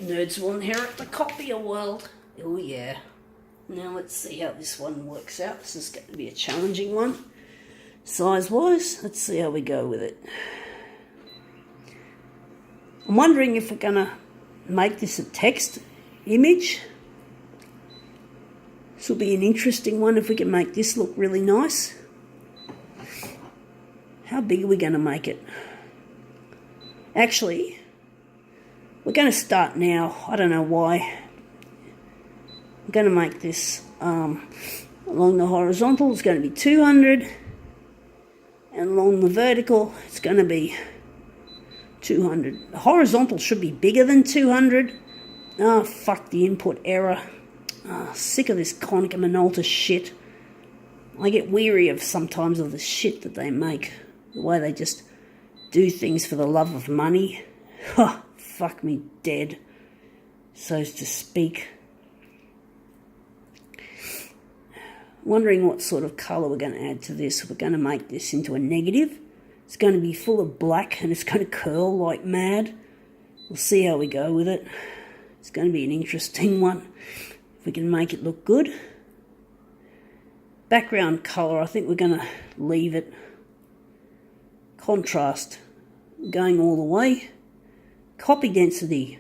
Nerds will inherit the copier world. Oh yeah. Now let's see how this one works out. This is going to be a challenging one. Size-wise, let's see how we go with it. I'm wondering if we're going to make this a text image. This will be an interesting one if we can make this look really nice. How big are we going to make it? Actually, we're going to start now. I don't know why. I'm going to make this along the horizontal, it's going to be 200. And along the vertical, it's going to be 200. The horizontal should be bigger than 200. Oh, fuck the input error. Oh, sick of this Konica Minolta shit. I get weary of sometimes of the shit that they make. The way they just do things for the love of money. Huh, fuck me dead, so to speak. Wondering what sort of colour we're going to add to this. We're going to make this into a negative. It's going to be full of black and it's going to curl like mad. We'll see how we go with it. It's going to be an interesting one. If we can make it look good. Background colour, I think we're going to leave it. Contrast, going all the way. Copy density,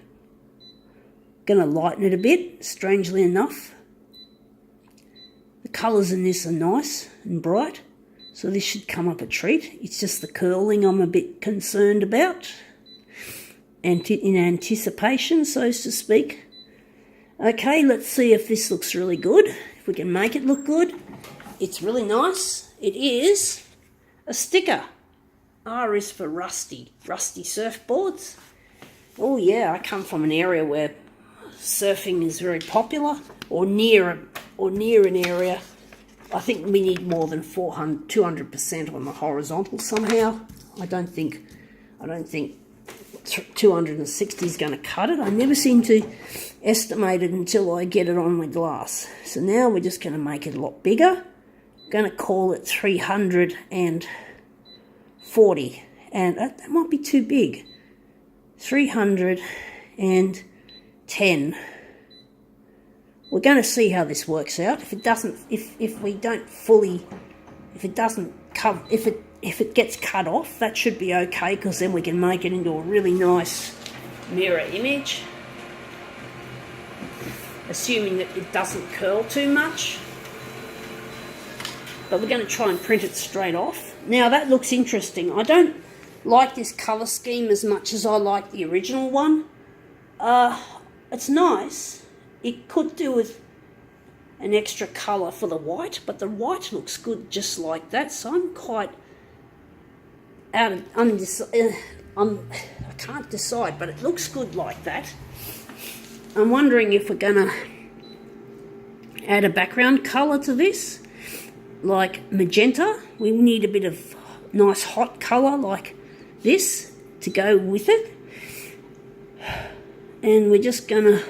going to lighten it a bit, strangely enough. The colours in this are nice and bright, so this should come up a treat. It's just the curling I'm a bit concerned about, and in anticipation, so to speak. Okay, let's see if this looks really good, if we can make it look good. It's really nice. It is a sticker. R is for rusty surfboards. Oh yeah, I come from an area where surfing is very popular, or near an area. I think we need more than 200% on the horizontal somehow. I don't think 260 is going to cut it. I never seem to estimate it until I get it on my glass. So now we're just going to make it a lot bigger. I'm going to call it 340, and that might be too big. 310. We're going to see how this works out. If it doesn't, if it gets cut off, that should be okay, because then we can make it into a really nice mirror image, assuming that it doesn't curl too much. But we're going to try and print it straight off. Now that looks interesting. I don't like this colour scheme as much as I like the original one. It's nice. It could do with an extra colour for the white, but the white looks good just like that, so I'm quite I can't decide, but it looks good like that. I'm wondering if we're going to add a background colour to this, like magenta. We need a bit of nice hot colour like this to go with it. And we're just going to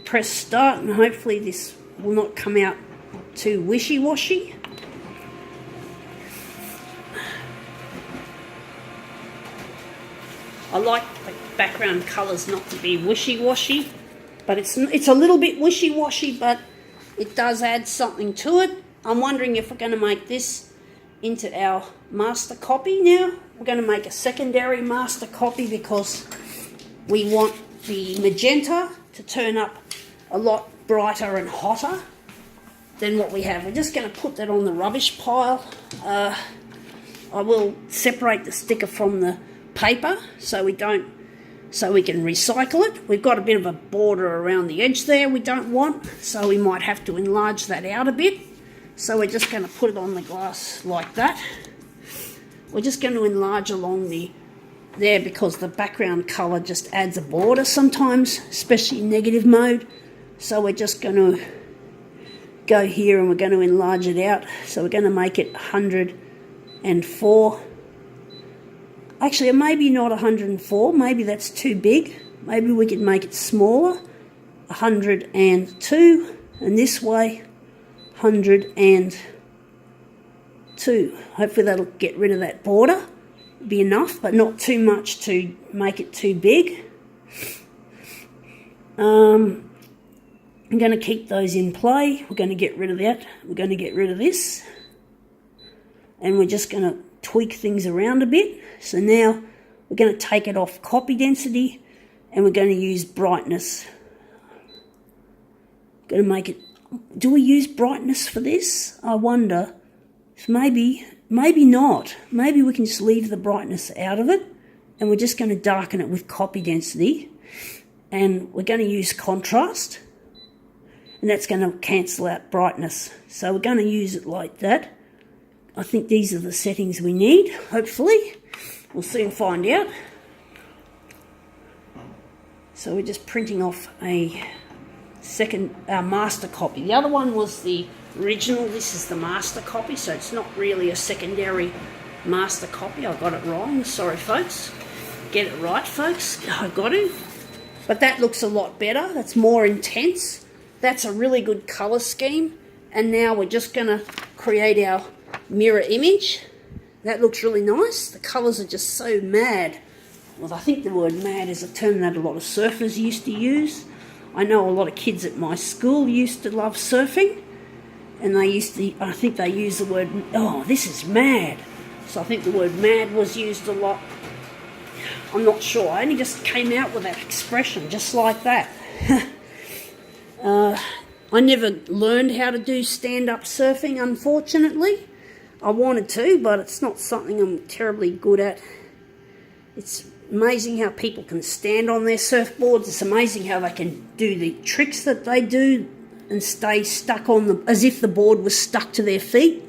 press start, and hopefully this will not come out too wishy-washy. I like the background colours not to be wishy-washy, but it's a little bit wishy-washy, but it does add something to it. I'm wondering if we're going to make this into our master copy now. We're going to make a secondary master copy because we want the magenta to turn up a lot brighter and hotter than what we have. We're just going to put that on the rubbish pile. I will separate the sticker from the paper so we can recycle it. We've got a bit of a border around the edge there we don't want, so we might have to enlarge that out a bit. So we're just going to put it on the glass like that. We're just going to enlarge along there because the background colour just adds a border sometimes, especially in negative mode. So we're just going to go here and we're going to enlarge it out. So we're going to make it 104. Actually, maybe not 104. Maybe that's too big. Maybe we could make it smaller. 102. And this way, 102. Hopefully that'll get rid of that border. Be enough, but not too much to make it too big. I'm going to keep those in play. We're going to get rid of that. We're going to get rid of this. And we're just going to tweak things around a bit. So now we're going to take it off copy density and we're going to use brightness. Going to make it... Do we use brightness for this? I wonder. Maybe not. Maybe we can just leave the brightness out of it and we're just going to darken it with copy density. And we're going to use contrast. And that's going to cancel out brightness. So we're going to use it like that. I think these are the settings we need, hopefully. We'll soon find out. So we're just printing off a second master copy. The other one was the original. This is the master copy, so it's not really a secondary master copy. I got it wrong. Sorry, folks. Get it right, folks. I got it. But that looks a lot better. That's more intense. That's a really good colour scheme. And now we're just going to create our mirror image. That looks really nice. The colours are just so mad. Well, I think the word mad is a term that a lot of surfers used to use. I know a lot of kids at my school used to love surfing. And they used to, I think they used the word, oh, this is mad. So I think the word mad was used a lot. I'm not sure. I only just came out with that expression, just like that. I never learned how to do stand-up surfing, unfortunately. I wanted to, but it's not something I'm terribly good at. It's amazing how people can stand on their surfboards. It's amazing how they can do the tricks that they do and stay stuck on the, as if the board was stuck to their feet.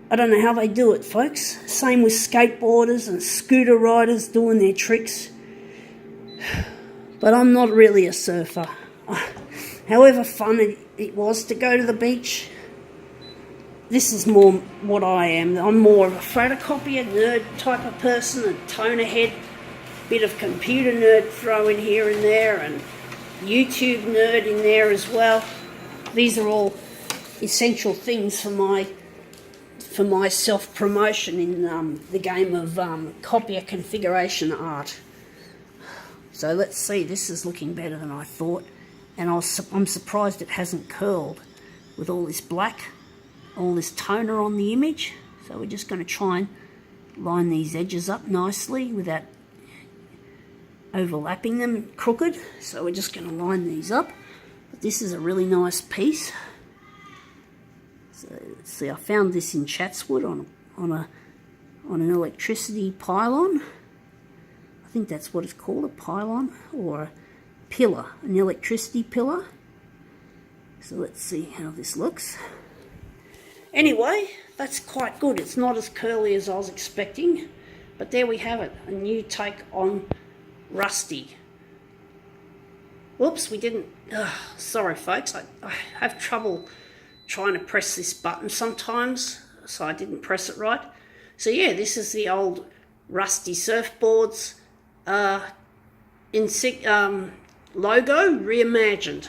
I don't know how they do it, folks. Same with skateboarders and scooter riders doing their tricks. But I'm not really a surfer. However fun it was to go to the beach, this is more what I am. I'm more of a photocopier nerd type of person, a toner head, bit of computer nerd throw in here and there, and YouTube nerd in there as well. These are all essential things for my self-promotion in the game of copier configuration art. So let's see, this is looking better than I thought. And I'm surprised it hasn't curled with all this black, all this toner on the image. So we're just going to try and line these edges up nicely without overlapping them crooked. So we're just going to line these up. But this is a really nice piece. So let's see, I found this in Chatswood on an electricity pylon. I think that's what it's called, a pylon or a pillar, an electricity pillar. So let's see how this looks. Anyway, that's quite good. It's not as curly as I was expecting, but there we have it, a new take on Rusty. Whoops, we didn't, sorry folks, I have trouble trying to press this button sometimes, so I didn't press it right. So yeah, this is the old Rusty Surfboards logo reimagined.